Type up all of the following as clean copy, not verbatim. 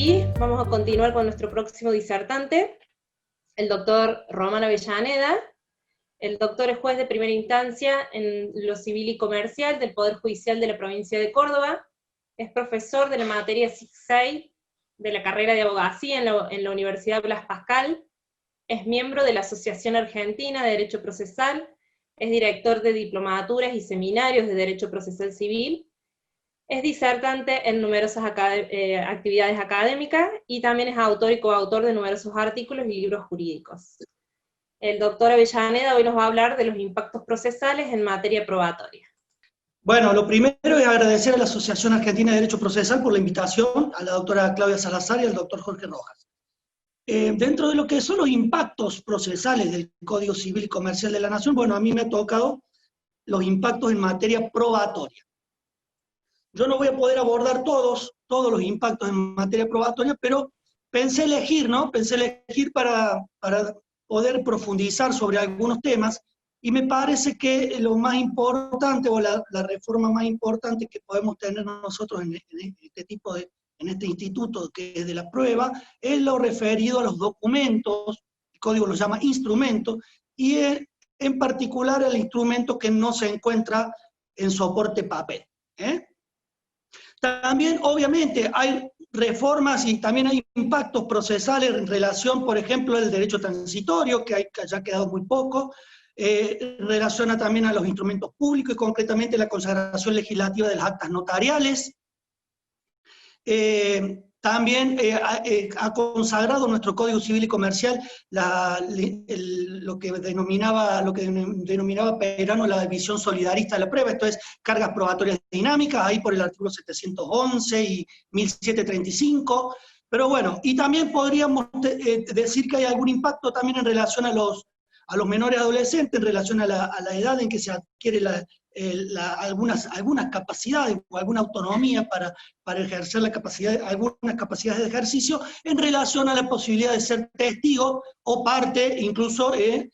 sí, vamos a continuar con nuestro próximo disertante, el doctor Román Avellaneda. El doctor es juez de primera instancia en lo civil y comercial del Poder Judicial de la provincia de Córdoba. Es profesor de la materia 6 de la carrera de abogacía en la Universidad Blas Pascal. Es miembro de la Asociación Argentina de Derecho Procesal. Es director de diplomaturas y seminarios de Derecho Procesal Civil. Es disertante en numerosas actividades académicas y también es autor y coautor de numerosos artículos y libros jurídicos. El doctor Avellaneda hoy nos va a hablar de los impactos procesales en materia probatoria. Bueno, lo primero es agradecer a la Asociación Argentina de Derecho Procesal por la invitación, a la doctora Claudia Salazar y al doctor Jorge Rojas. Dentro de lo que son los impactos procesales del Código Civil y Comercial de la Nación, bueno, a mí me ha tocado los impactos en materia probatoria. Yo no voy a poder abordar todos los impactos en materia probatoria, pero pensé elegir, ¿no? Pensé elegir para poder profundizar sobre algunos temas, y me parece que lo más importante, o la reforma más importante que podemos tener nosotros en este instituto que es de la prueba, es lo referido a los documentos. El código los llama instrumentos, y en particular el instrumento que no se encuentra en soporte papel. También, obviamente, hay reformas y también hay impactos procesales en relación, por ejemplo, al derecho transitorio, que ya ha quedado muy poco, relaciona también a los instrumentos públicos y concretamente la consagración legislativa de las actas notariales. También ha consagrado nuestro Código Civil y Comercial lo que denominaba Perano la visión solidarista de la prueba, esto es, cargas probatorias dinámicas, ahí por el artículo 711 y 1735, pero bueno, y también podríamos decir que hay algún impacto también en relación a los menores adolescentes, en relación a la edad en que se adquiere algunas capacidades o alguna autonomía para ejercer algunas capacidades de ejercicio, en relación a la posibilidad de ser testigo o parte, incluso en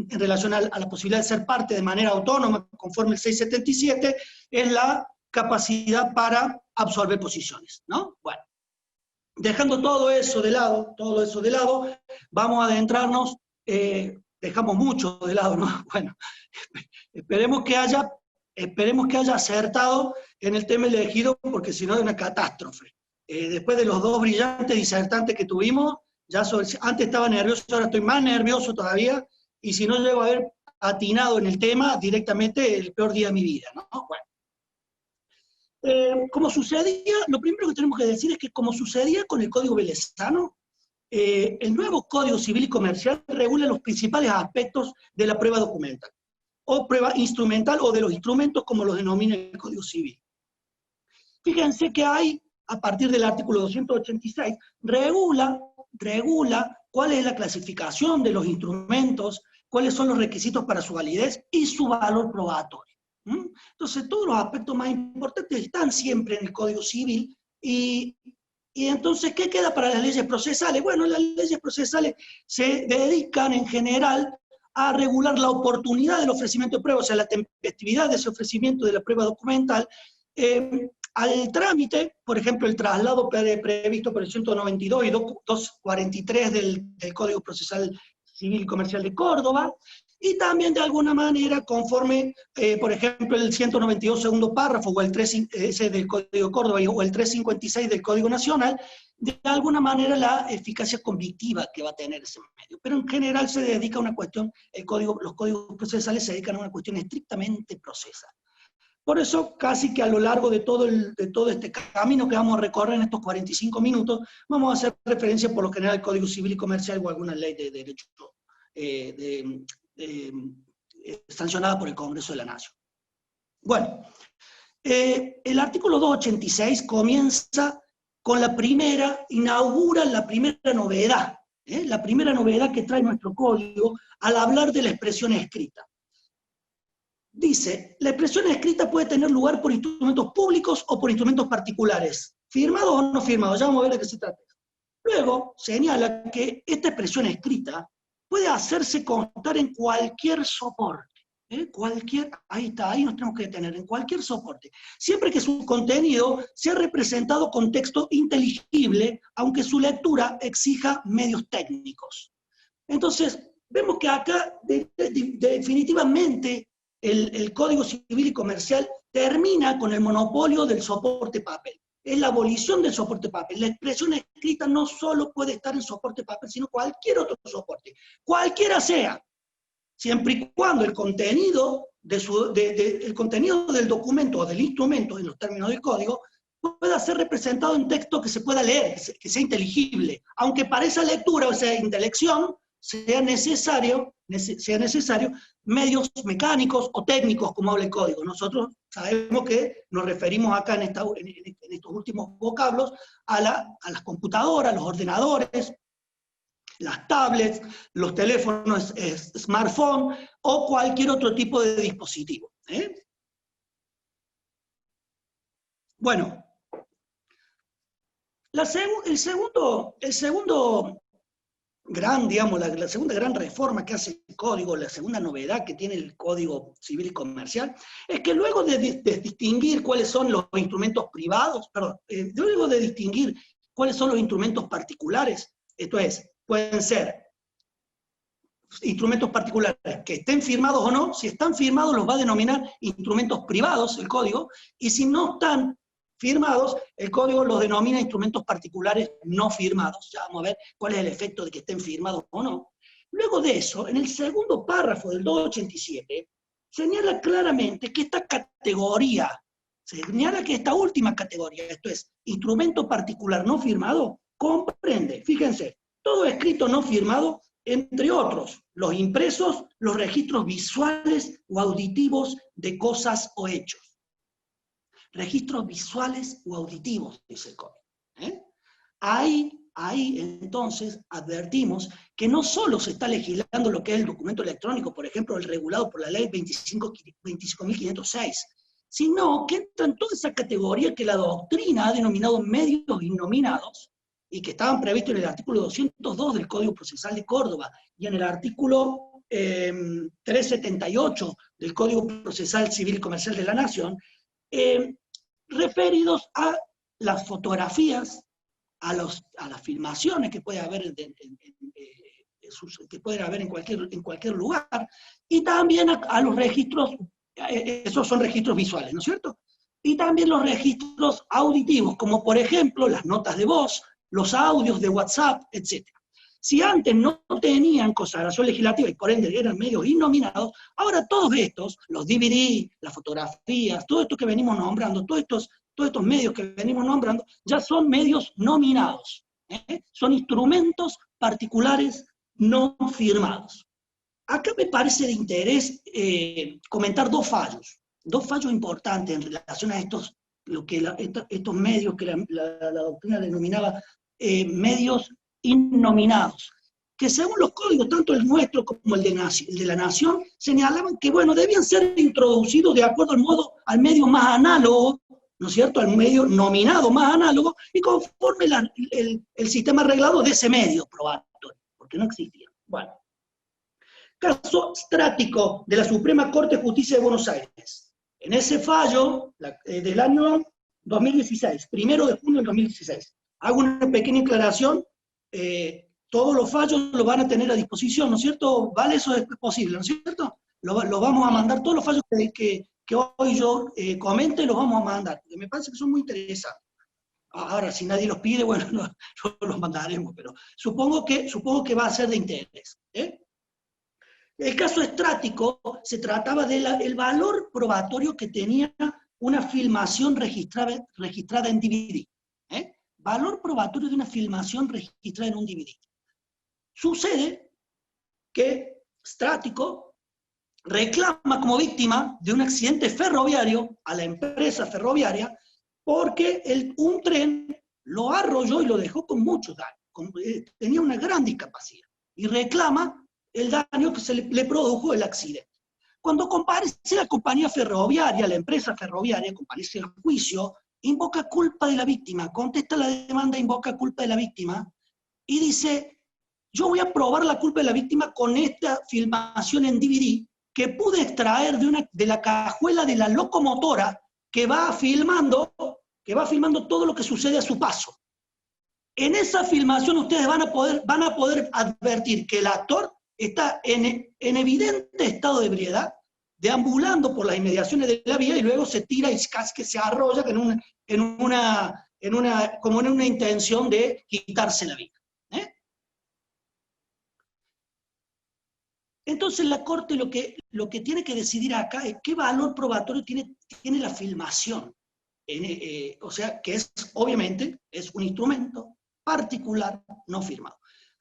relación a la posibilidad de ser parte de manera autónoma, conforme el 677, es la capacidad para absolver posiciones, ¿no? Bueno, dejando todo eso de lado, vamos a adentrarnos. Dejamos mucho de lado, ¿no? Bueno, esperemos que haya acertado en el tema elegido, porque si no es una catástrofe. Después de los dos brillantes disertantes que tuvimos, antes estaba nervioso, ahora estoy más nervioso todavía, y si no llego a haber atinado en el tema, directamente el peor día de mi vida, ¿no? Bueno. Como sucedía, lo primero que tenemos que decir es que como sucedía con el Código Velezano, el nuevo Código Civil y Comercial regula los principales aspectos de la prueba documental, o prueba instrumental, o de los instrumentos como los denomina el Código Civil. Fíjense que hay, a partir del artículo 286, regula cuál es la clasificación de los instrumentos, cuáles son los requisitos para su validez y su valor probatorio. Entonces, todos los aspectos más importantes están siempre en el Código Civil, y entonces, ¿qué queda para las leyes procesales? Bueno, las leyes procesales se dedican en general a regular la oportunidad del ofrecimiento de prueba, o sea, la tempestividad de ese ofrecimiento de la prueba documental, al trámite, por ejemplo, el traslado previsto por el 192 y 243 del Código Procesal Civil y Comercial de Córdoba, y también de alguna manera conforme, por ejemplo, el 192 segundo párrafo, o el 3, ese del Código Córdoba, o el 356 del Código Nacional, de alguna manera la eficacia convictiva que va a tener ese medio. Pero en general se dedica a una cuestión, los códigos procesales se dedican a una cuestión estrictamente procesal. Por eso, casi que a lo largo de todo este camino que vamos a recorrer en estos 45 minutos, vamos a hacer referencia por lo general al Código Civil y Comercial o alguna ley de derecho sancionada por el Congreso de la Nación. Bueno, el artículo 286 comienza con inaugura la primera novedad que trae nuestro código al hablar de la expresión escrita. Dice, la expresión escrita puede tener lugar por instrumentos públicos o por instrumentos particulares, firmados o no firmados, ya vamos a ver de qué se trata. Luego señala que esta expresión escrita puede hacerse constar en cualquier soporte. Ahí está, ahí nos tenemos que detener, en cualquier soporte. Siempre que su contenido sea representado con texto inteligible, aunque su lectura exija medios técnicos. Entonces, vemos que acá definitivamente el Código Civil y Comercial termina con el monopolio del soporte papel. Es la abolición del soporte papel. La expresión escrita no solo puede estar en soporte papel, sino cualquier otro soporte, cualquiera sea, siempre y cuando el contenido, el contenido del documento o del instrumento, en los términos del código, pueda ser representado en texto que se pueda leer, que sea inteligible, aunque para esa lectura o esa intelección sea necesario medios mecánicos o técnicos, como habla el código. Nosotros sabemos que nos referimos acá en estos últimos vocablos a las computadoras, los ordenadores, las tablets, los teléfonos smartphone o cualquier otro tipo de dispositivo. Bueno, el segundo gran, digamos, la segunda gran reforma que hace el código, la segunda novedad que tiene el Código Civil y Comercial, es que luego de distinguir cuáles son los instrumentos privados, luego de distinguir cuáles son los instrumentos particulares, esto es, pueden ser instrumentos particulares que estén firmados o no. Si están firmados los va a denominar instrumentos privados, el código, y si no están firmados, el código los denomina instrumentos particulares no firmados. Ya vamos a ver cuál es el efecto de que estén firmados o no. Luego de eso, en el segundo párrafo del 287, señala claramente que esta última categoría, esto es, instrumento particular no firmado, comprende, fíjense, todo escrito no firmado, entre otros, los impresos, los registros visuales o auditivos de cosas o hechos. Registros visuales o auditivos, dice el código. Ahí entonces advertimos que no solo se está legislando lo que es el documento electrónico, por ejemplo, el regulado por la ley 25.506, sino que entra en toda esa categoría que la doctrina ha denominado medios innominados, y que estaban previstos en el artículo 202 del Código Procesal de Córdoba, y en el artículo 378 del Código Procesal Civil y Comercial de la Nación, referidos a las fotografías, a las filmaciones que puede haber en cualquier lugar, y también a los registros, esos son registros visuales, ¿no es cierto? Y también los registros auditivos, como por ejemplo las notas de voz, los audios de WhatsApp, etc. Si antes no tenían consagración legislativa y por ende eran medios innominados, ahora todos estos, los DVD, las fotografías, todo esto que venimos nombrando, todos estos medios que venimos nombrando, ya son medios nominados. Son instrumentos particulares no firmados. Acá me parece de interés comentar dos fallos importantes en relación a estos medios que la doctrina denominaba medios innominados, que según los códigos, tanto el nuestro como el de la Nación, señalaban que, bueno, debían ser introducidos de acuerdo al medio más análogo, ¿no es cierto?, al medio nominado más análogo, y conforme el sistema arreglado de ese medio probatorio, porque no existía. Bueno, caso Strático de la Suprema Corte de Justicia de Buenos Aires. En ese fallo del año 2016, 1 de junio del 2016, hago una pequeña aclaración, todos los fallos los van a tener a disposición, ¿no es cierto? Vale, eso es posible, ¿no es cierto? Lo vamos a mandar, todos los fallos que hoy yo comente, los vamos a mandar, porque me parece que son muy interesantes. Ahora, si nadie los pide, bueno, no los mandaremos, pero supongo que va a ser de interés. El caso Strático se trataba del valor probatorio que tenía una filmación registrada en DVD. Valor probatorio de una filmación registrada en un DVD. Sucede que Strático reclama como víctima de un accidente ferroviario a la empresa ferroviaria porque un tren lo arrolló y lo dejó con mucho daño. Tenía una gran discapacidad. Y reclama el daño que le produjo el accidente. Cuando comparece la compañía ferroviaria, la empresa ferroviaria, comparece el juicio, invoca culpa de la víctima, contesta la demanda, invoca culpa de la víctima, y dice, yo voy a probar la culpa de la víctima con esta filmación en DVD, que pude extraer de la cajuela de la locomotora que va filmando todo lo que sucede a su paso. En esa filmación ustedes van a poder advertir que el actor está en evidente estado de ebriedad, deambulando por las inmediaciones de la vía y luego se tira y casi que se arrolla como en una intención de quitarse la vida. Entonces la Corte lo que tiene que decidir acá es qué valor probatorio tiene la filmación. O sea, que obviamente es un instrumento particular no firmado.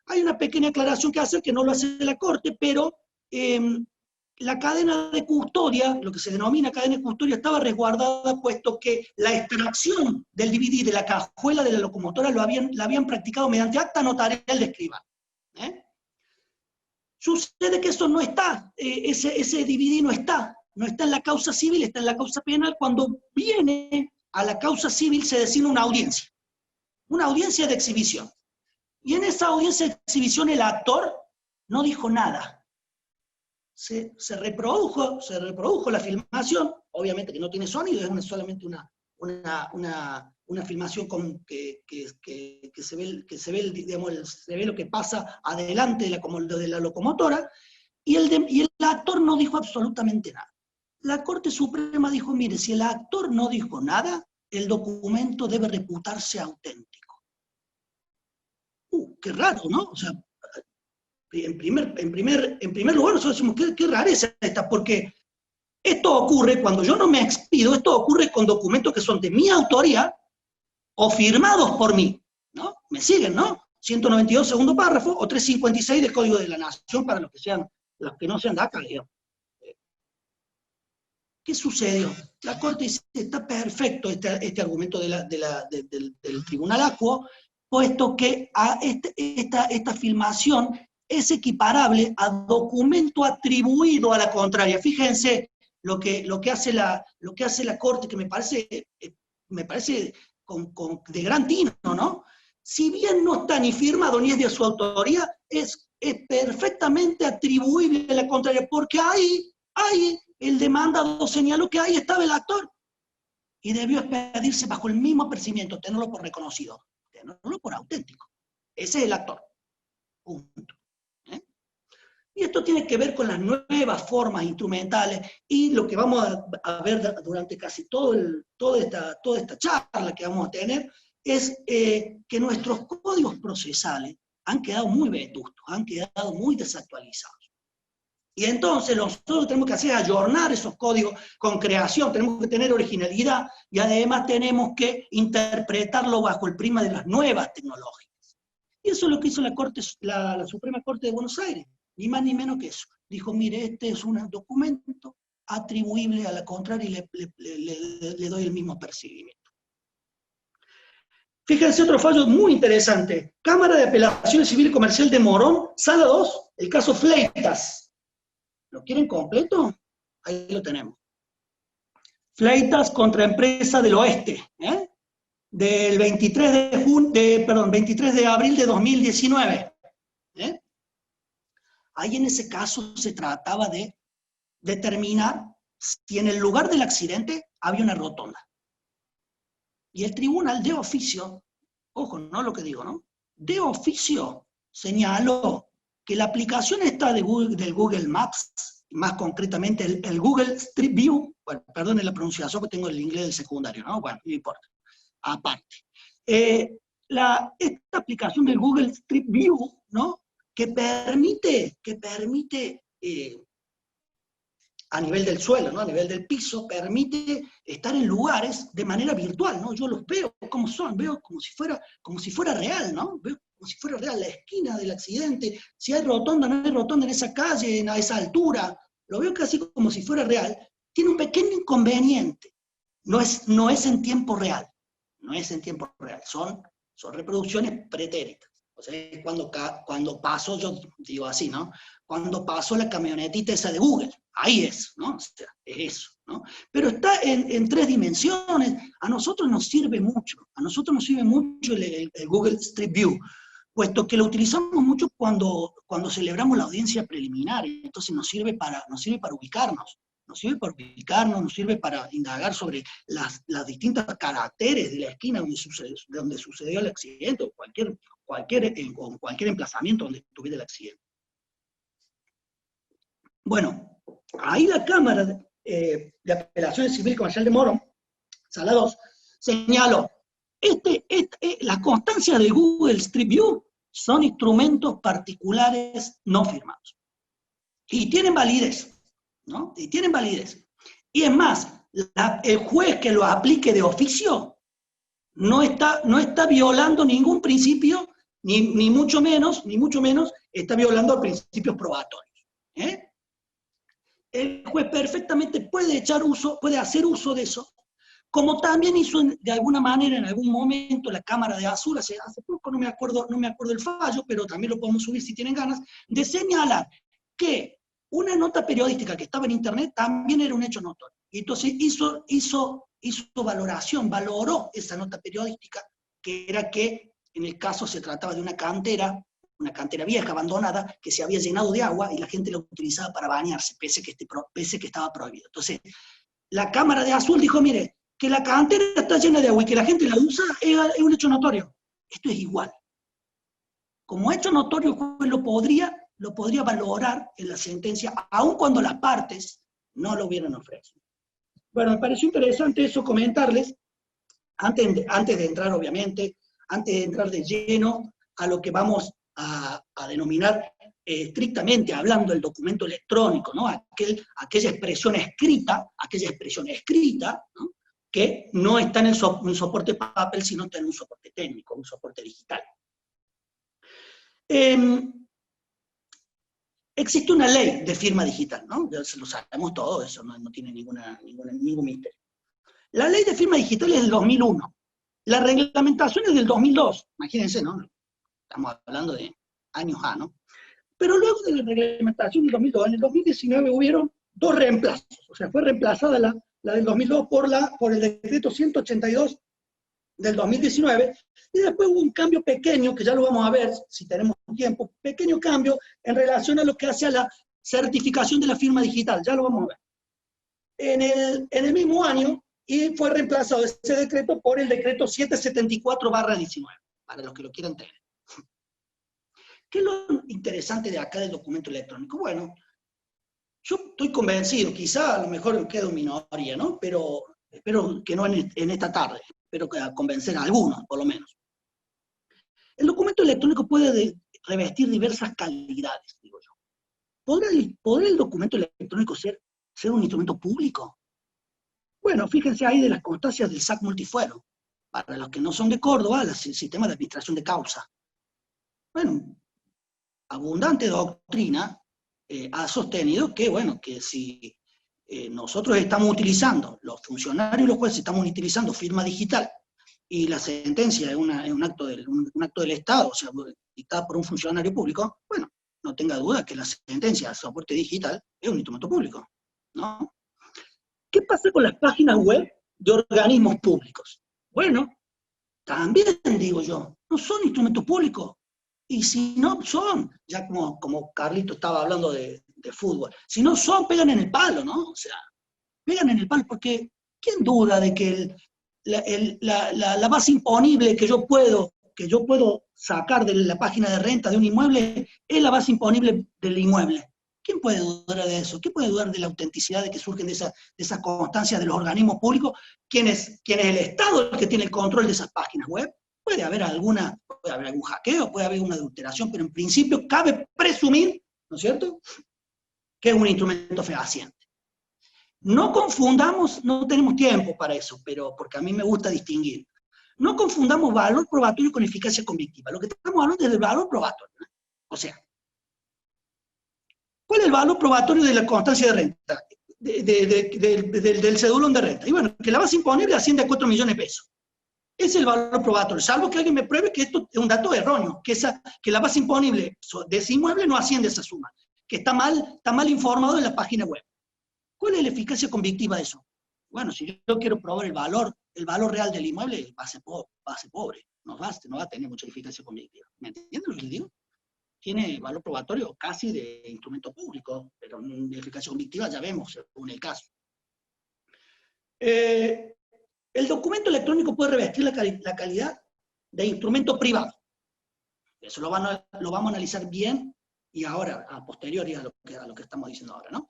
Hay una pequeña aclaración que hace que no lo hace la Corte, pero la cadena de custodia, lo que se denomina cadena de custodia, estaba resguardada puesto que la extracción del DVD de la cajuela de la locomotora la habían practicado mediante acta notarial de escribano. Sucede que eso no está, ese DVD no está en la causa civil, está en la causa penal. Cuando viene a la causa civil se designa una audiencia de exhibición. Y en esa audiencia de exhibición el actor no dijo nada. Se reprodujo la filmación, obviamente que no tiene sonido, es solamente una filmación que se ve lo que pasa adelante de la locomotora, y el actor no dijo absolutamente nada. La Corte Suprema dijo, mire, si el actor no dijo nada, el documento debe reputarse auténtico. Qué raro, ¿no? O sea, en primer lugar nosotros decimos, qué rareza esta, porque esto ocurre cuando yo no me expido, esto ocurre con documentos que son de mi autoría o firmados por mí, ¿no? ¿Me siguen, no? 192, segundo párrafo, o 356 del Código de la Nación para los que no sean de acá, digamos. ¿Qué sucedió? La Corte dice, está perfecto este argumento del Tribunal Acuo, puesto que esta filmación es equiparable a documento atribuido a la contraria. Fíjense lo que hace la Corte, que me parece de gran tino, ¿no? Si bien no está ni firmado ni es de su autoría, es perfectamente atribuible a la contraria, porque ahí el demandado señaló que ahí estaba el actor, y debió expedirse bajo el mismo apercibimiento, tenerlo por reconocido, tenerlo por auténtico. Ese es el actor. Punto. Y esto tiene que ver con las nuevas formas instrumentales, y lo que vamos a ver durante casi toda esta charla que vamos a tener, es que nuestros códigos procesales han quedado muy vetustos, han quedado muy desactualizados. Y entonces nosotros lo que tenemos que hacer es ayornar esos códigos con creación, tenemos que tener originalidad, y además tenemos que interpretarlo bajo el prisma de las nuevas tecnologías. Y eso es lo que hizo la Suprema Corte de Buenos Aires, ni más ni menos que eso. Dijo, mire, este es un documento atribuible a la contraria y le doy el mismo apercibimiento. Fíjense otro fallo muy interesante. Cámara de Apelaciones Civil y Comercial de Morón, Sala 2, el caso Fleitas. ¿Lo quieren completo? Ahí lo tenemos. Fleitas contra Empresa del Oeste, del 23 de abril de 2019. Ahí en ese caso se trataba de determinar si en el lugar del accidente había una rotonda. Y el tribunal de oficio, ojo, no lo que digo, ¿no? De oficio señaló que la aplicación esta del Google Maps, más concretamente el Google Street View, bueno, perdone la pronunciación porque tengo el inglés del secundario, ¿no? Bueno, no importa, aparte. Esta aplicación del Google Street View, ¿no? Que permite a nivel del suelo, ¿no? A nivel del piso, permite estar en lugares de manera virtual, ¿no? Yo los veo como son, veo como si fuera real, ¿no? Veo como si fuera real la esquina del accidente, si hay rotonda, no hay rotonda en esa calle, a esa altura, lo veo casi como si fuera real. Tiene un pequeño inconveniente, no es en tiempo real, son reproducciones pretéritas. O sea, cuando pasó, yo digo así, ¿no? Cuando pasó la camionetita esa de Google, ahí es, ¿no? O sea, es eso, ¿no? Pero está en 3 dimensiones. A nosotros nos sirve mucho el Google Street View. puesto que lo utilizamos mucho cuando celebramos la audiencia preliminar, entonces nos sirve para ubicarnos. Nos sirve para indagar sobre las distintos caracteres de la esquina donde sucedió el accidente, o cualquier emplazamiento donde estuviera el accidente. Bueno, ahí la Cámara de Apelaciones Civil y Comercial de Morón, Sala 2, señaló, las constancias de Google Street View son instrumentos particulares no firmados. Y tienen validez, ¿no? Y tienen validez. Y es más, el juez que lo aplique de oficio no está violando ningún principio, ni mucho menos está violando principios probatorios. El juez perfectamente puede hacer uso de eso, como también hizo de alguna manera, en algún momento, la Cámara de Azul, hace poco, no me acuerdo el fallo, pero también lo podemos subir si tienen ganas, de señalar que una nota periodística que estaba en internet también era un hecho notorio. Y entonces hizo valoración, valoró esa nota periodística, que era que en el caso se trataba de una cantera vieja, abandonada, que se había llenado de agua y la gente la utilizaba para bañarse, pese que estaba prohibido. Entonces, la Cámara de Azul dijo, mire, que la cantera está llena de agua y que la gente la usa es un hecho notorio. Esto es igual. Como hecho notorio, el juez lo podría valorar en la sentencia, aun cuando las partes no lo hubieran ofrecido. Bueno, me pareció interesante eso comentarles, antes de entrar, obviamente, antes de entrar de lleno a lo que vamos a denominar estrictamente hablando el documento electrónico, ¿no? Aquella expresión escrita, ¿no? Que no está en un soporte papel, sino está en un soporte técnico, un soporte digital. Existe una ley de firma digital, ¿no? Ya lo sabemos todo, eso no tiene ningún misterio. La ley de firma digital es del 2001. La reglamentación es del 2002. Imagínense, ¿no? Estamos hablando de años A, ¿no? Pero luego de la reglamentación del 2002, en el 2019 hubieron 2 reemplazos. O sea, fue reemplazada la del 2002 por el decreto 182 del 2019, y después hubo un cambio pequeño, que ya lo vamos a ver si tenemos tiempo, pequeño cambio en relación a lo que hace a la certificación de la firma digital, ya lo vamos a ver. En el mismo año, y fue reemplazado ese decreto por el decreto 774/19, para los que lo quieran tener. ¿Qué es lo interesante de acá del documento electrónico? Bueno, yo estoy convencido, quizá a lo mejor quedo en minoría, ¿no? Pero espero que no en esta tarde, espero convencer a algunos, por lo menos. El documento electrónico puede revestir diversas calidades, digo yo. ¿Podrá el documento electrónico ser un instrumento público? Bueno, fíjense ahí de las constancias del SAC multifuero. Para los que no son de Córdoba, el sistema de administración de causa. Bueno, abundante doctrina ha sostenido que, bueno, que si nosotros estamos utilizando, los funcionarios y los jueces estamos utilizando firma digital, y la sentencia es un acto del Estado, o sea, dictada por un funcionario público, bueno, no tenga duda que la sentencia de soporte digital es un instrumento público, ¿no? ¿Qué pasa con las páginas web de organismos públicos? Bueno, también digo yo, no son instrumentos públicos. Y si no son, ya como Carlito estaba hablando de fútbol, si no son, pegan en el palo, ¿no? O sea, pegan en el palo, porque ¿quién duda de que la base imponible que yo puedo sacar de la página de renta de un inmueble es la base imponible del inmueble? ¿Quién puede dudar de eso? ¿Quién puede dudar de la autenticidad de que surgen de esas constancias de los organismos públicos? ¿Quién es el Estado el que tiene el control de esas páginas web? Puede haber algún hackeo, puede haber una adulteración, pero en principio cabe presumir, ¿no es cierto?, que es un instrumento fehaciente. No confundamos, no tenemos tiempo para eso, pero porque a mí me gusta distinguir. No confundamos valor probatorio con eficacia convictiva. Lo que estamos hablando es del valor probatorio, ¿no? O sea, ¿cuál es el valor probatorio de la constancia de renta? Del cedulón de renta. Y bueno, que la base imponible asciende a 4 millones de pesos. Es el valor probatorio, salvo que alguien me pruebe que esto es un dato erróneo, que la base imponible de ese inmueble no asciende a esa suma, que está mal informado en la página web. ¿Cuál es la eficacia convictiva de eso? Bueno, si yo quiero probar el valor real del inmueble, base pobre, no va a tener mucha eficacia convictiva. ¿Me entienden lo que les digo? Tiene valor probatorio casi de instrumento público, pero de eficacia convictiva ya vemos según el caso. El documento electrónico puede revestir la calidad de instrumento privado. Eso lo vamos a analizar bien y ahora, a posteriori a lo que estamos diciendo ahora, ¿no?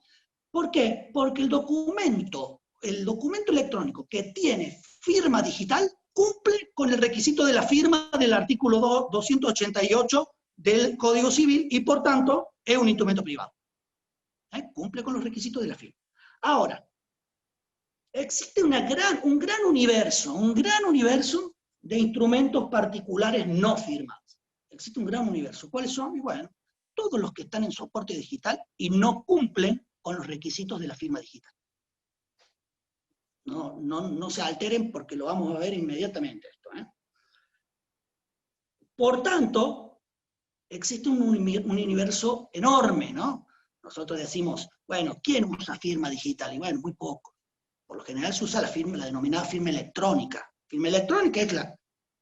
¿Por qué? Porque el documento electrónico que tiene firma digital cumple con el requisito de la firma del artículo 288 del Código Civil y, por tanto, es un instrumento privado. Cumple con los requisitos de la firma. Ahora, existe un gran universo de instrumentos particulares no firmados. Existe un gran universo. ¿Cuáles son? Y bueno, todos los que están en soporte digital y no cumplen con los requisitos de la firma digital. No se alteren porque lo vamos a ver inmediatamente esto. Por tanto, existe un universo enorme, ¿no? Nosotros decimos, bueno, ¿quién usa firma digital? Y bueno, muy poco. Por lo general se usa la denominada firma electrónica. Firma electrónica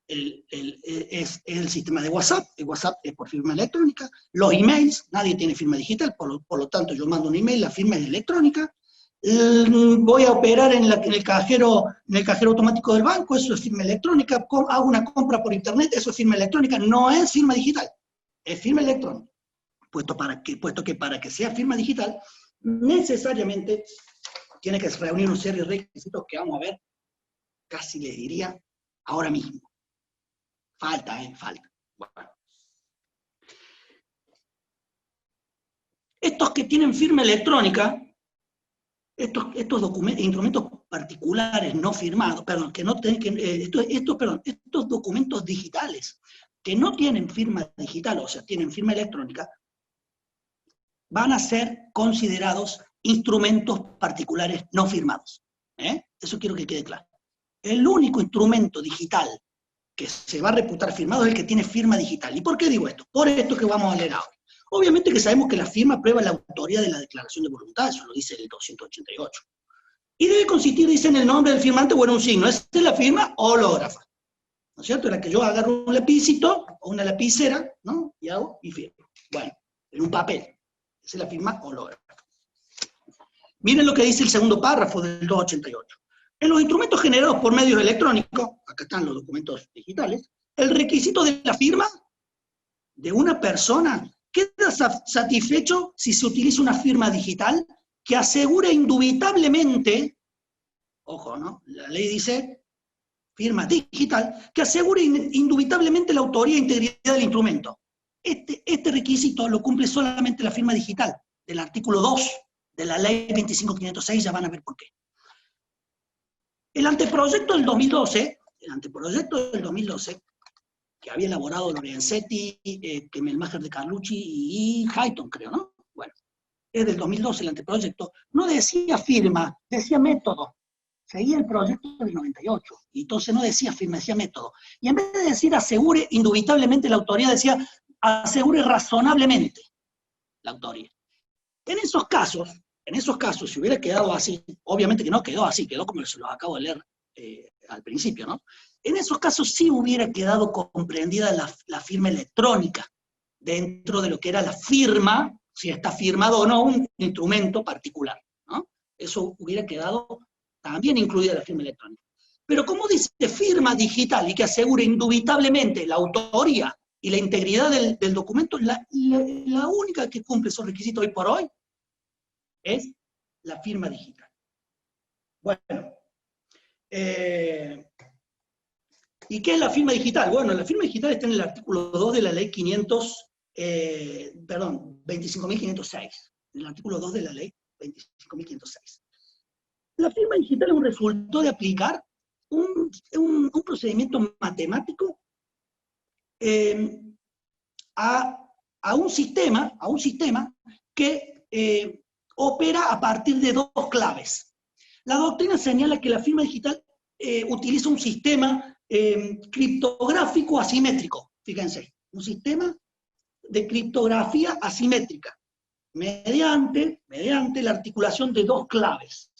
es el sistema de WhatsApp. El WhatsApp es por firma electrónica. Los emails, nadie tiene firma digital, por lo tanto yo mando un email, la firma es electrónica. Voy a operar en el cajero automático del banco, eso es firma electrónica. Hago una compra por internet, eso es firma electrónica. No es firma digital, es firma electrónica. Puesto que para que sea firma digital, necesariamente tiene que reunir una serie de requisitos que vamos a ver, casi les diría, ahora mismo. Falta. Bueno. Estos que tienen firma electrónica, estos instrumentos particulares no firmados, perdón, estos documentos digitales que no tienen firma digital, o sea, tienen firma electrónica, van a ser considerados instrumentos particulares no firmados. Eso quiero que quede claro. El único instrumento digital que se va a reputar firmado es el que tiene firma digital. ¿Y por qué digo esto? Por esto que vamos a leer ahora. Obviamente que sabemos que la firma prueba la autoría de la declaración de voluntad, eso lo dice el 288. Y debe consistir, dice, en el nombre del firmante o en un signo. Esa es la firma hológrafa. ¿No es cierto? En la que yo agarro un lapicito o una lapicera, ¿no? Y firmo. Bueno, en un papel. Esa es la firma hológrafa. Miren lo que dice el segundo párrafo del 288. En los instrumentos generados por medios electrónicos, acá están los documentos digitales, el requisito de la firma de una persona queda satisfecho si se utiliza una firma digital que asegure indubitablemente, ojo, ¿no? La ley dice firma digital, que asegure indubitablemente la autoría e integridad del instrumento. Este requisito lo cumple solamente la firma digital, del artículo 2 de la ley 25.506, ya van a ver por qué. El anteproyecto del 2012, que había elaborado Lorenzetti, Kemelmacher de Carlucci y Hayton, creo, ¿no? Bueno, es del 2012 el anteproyecto, no decía firma, decía método. Seguía el proyecto del 98, y entonces no decía firma, decía método. Y en vez de decir asegure indubitablemente la autoría, decía asegure razonablemente la autoría. En esos casos, si hubiera quedado así, obviamente que no quedó así, quedó como se los acabo de leer al principio, ¿no? En esos casos sí hubiera quedado comprendida la firma electrónica dentro de lo que era la firma, si está firmado o no un instrumento particular, ¿no? Eso hubiera quedado también incluida la firma electrónica. Pero como dice firma digital y que asegure indubitablemente la autoría y la integridad del documento, la única que cumple esos requisitos hoy por hoy es la firma digital. Bueno, ¿y qué es la firma digital? Bueno, la firma digital está en el artículo 2 de la ley 25.506. En el artículo 2 de la ley 25.506. La firma digital es un resultado de aplicar un procedimiento matemático a un sistema que opera a partir de dos claves. La doctrina señala que la firma digital utiliza un sistema criptográfico asimétrico, fíjense, un sistema de criptografía asimétrica, mediante la articulación de dos claves.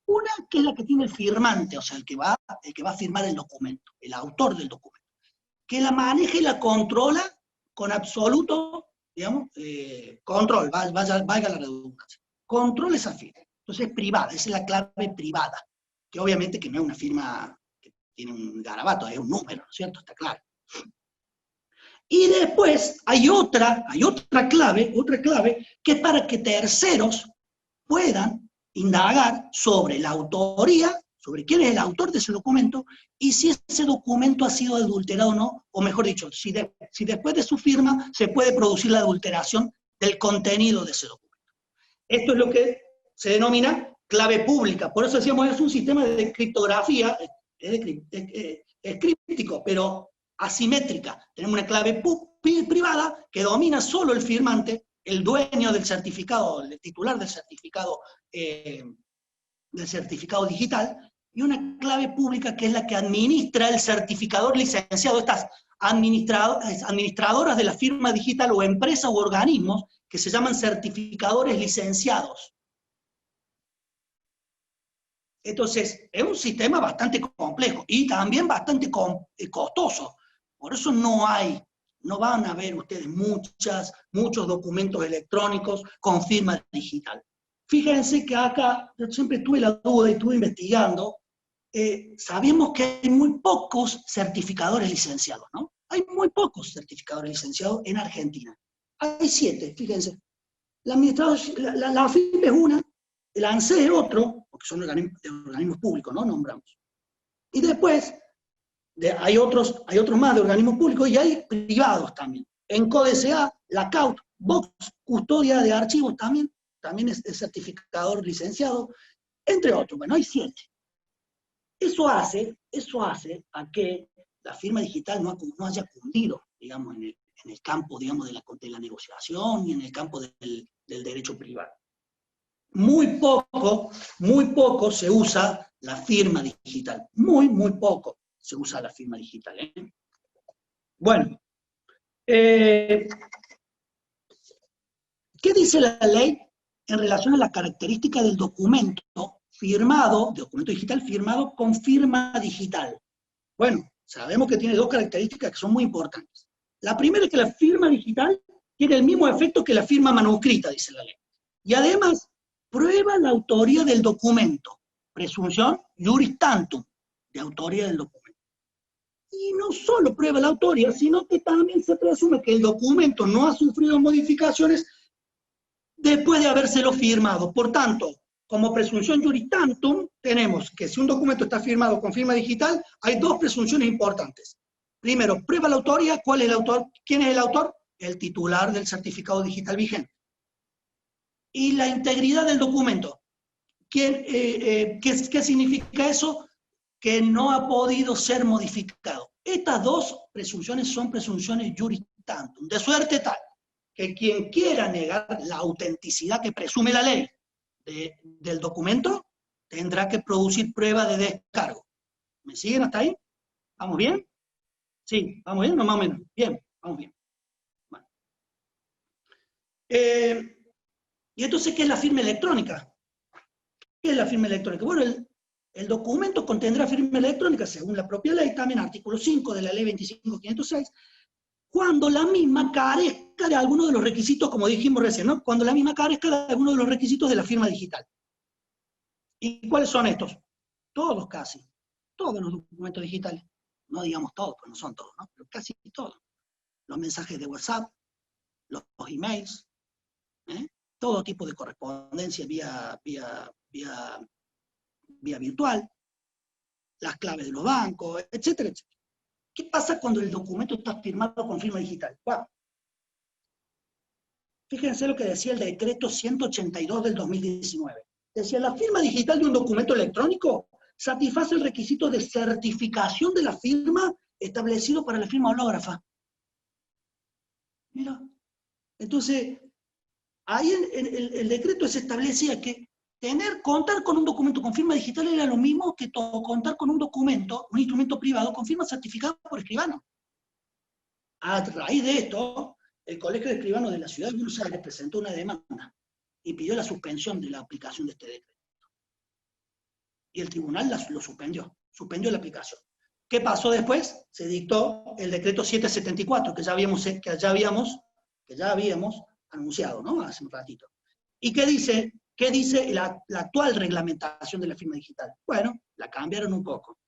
Una que es la que tiene el firmante, o sea, el que va a firmar el documento, el autor del documento. que la maneja y la controla con absoluto, digamos, control, valga la redundancia. Controla esa firma. Entonces es privada, esa es la clave privada, que obviamente que no es una firma que tiene un garabato, es un número, ¿no es cierto? Está claro. Y después hay otra clave, que es para que terceros puedan indagar sobre la autoría, sobre quién es el autor de ese documento, y si ese documento ha sido adulterado o no, o mejor dicho, si después de su firma se puede producir la adulteración del contenido de ese documento. Esto es lo que se denomina clave pública, por eso decíamos, es un sistema de criptografía, es críptico, pero asimétrica. Tenemos una clave privada que domina solo el firmante, el dueño del certificado, el titular del certificado digital, y una clave pública que es la que administra el certificador licenciado, estas administradoras de la firma digital o empresas u organismos que se llaman certificadores licenciados. Entonces, es un sistema bastante complejo y también bastante costoso. Por eso no van a ver ustedes muchos documentos electrónicos con firma digital. Fíjense que acá, yo siempre tuve la duda y estuve investigando, sabemos que hay muy pocos certificadores licenciados, ¿no? Hay muy pocos certificadores licenciados en Argentina. Hay 7, fíjense. La AFIP es una, el ANSES es otro, porque son organismos públicos, ¿no? Nombramos. Y después hay otros más de organismos públicos y hay privados también. En CODESA, la CAUT, Vox, custodia de archivos también es certificador licenciado, entre otros. Bueno, hay 7. Eso hace a que la firma digital no haya cundido, digamos, en el campo, digamos, de la negociación y en el campo del derecho privado. Muy poco se usa la firma digital. Muy poco se usa la firma digital. Bueno, ¿qué dice la ley en relación a la característica del documento digital firmado con firma digital? Bueno, sabemos que tiene 2 características que son muy importantes. La primera es que la firma digital tiene el mismo efecto que la firma manuscrita, dice la ley. Y además, prueba la autoría del documento. Presunción juris tantum, de autoría del documento. Y no solo prueba la autoría, sino que también se presume que el documento no ha sufrido modificaciones después de habérselo firmado. Por tanto, como presunción juris tantum, tenemos que si un documento está firmado con firma digital, hay 2 presunciones importantes. Primero, prueba la autoría. ¿Cuál es el autor? ¿Quién es el autor? El titular del certificado digital vigente. Y la integridad del documento. ¿Qué significa eso? Que no ha podido ser modificado. Estas 2 presunciones son presunciones juris tantum, de suerte tal que quien quiera negar la autenticidad que presume la ley del documento, tendrá que producir prueba de descargo. ¿Me siguen hasta ahí? ¿Vamos bien? Sí, ¿vamos bien? No, más o menos. Bien, vamos bien. Bueno. Y entonces, ¿qué es la firma electrónica? ¿Qué es la firma electrónica? Bueno, el documento contendrá firma electrónica, según la propia ley, también artículo 5 de la ley 25.506, cuando la misma carezca de alguno de los requisitos, como dijimos recién, ¿no? Cuando la misma carezca de alguno de los requisitos de la firma digital. ¿Y cuáles son estos? Todos casi. Todos los documentos digitales. No digamos todos, pues no son todos, ¿no? Pero casi todos. Los mensajes de WhatsApp, los emails, todo tipo de correspondencia vía virtual, las claves de los bancos, etcétera, etcétera. ¿Qué pasa cuando el documento está firmado con firma digital? Wow. Fíjense lo que decía el decreto 182 del 2019. Decía, la firma digital de un documento electrónico satisface el requisito de certificación de la firma establecido para la firma hológrafa. Mira, entonces, ahí en el decreto se establecía que contar con un documento con firma digital era lo mismo que contar con un documento, un instrumento privado con firma certificada por escribano. A raíz de esto, el Colegio de Escribanos de la Ciudad de Buenos Aires presentó una demanda y pidió la suspensión de la aplicación de este decreto. Y el tribunal lo suspendió la aplicación. ¿Qué pasó después? Se dictó el decreto 774, que ya habíamos anunciado, ¿no? Hace un ratito. ¿Y qué dice la actual reglamentación de la firma digital? Bueno, la cambiaron un poco.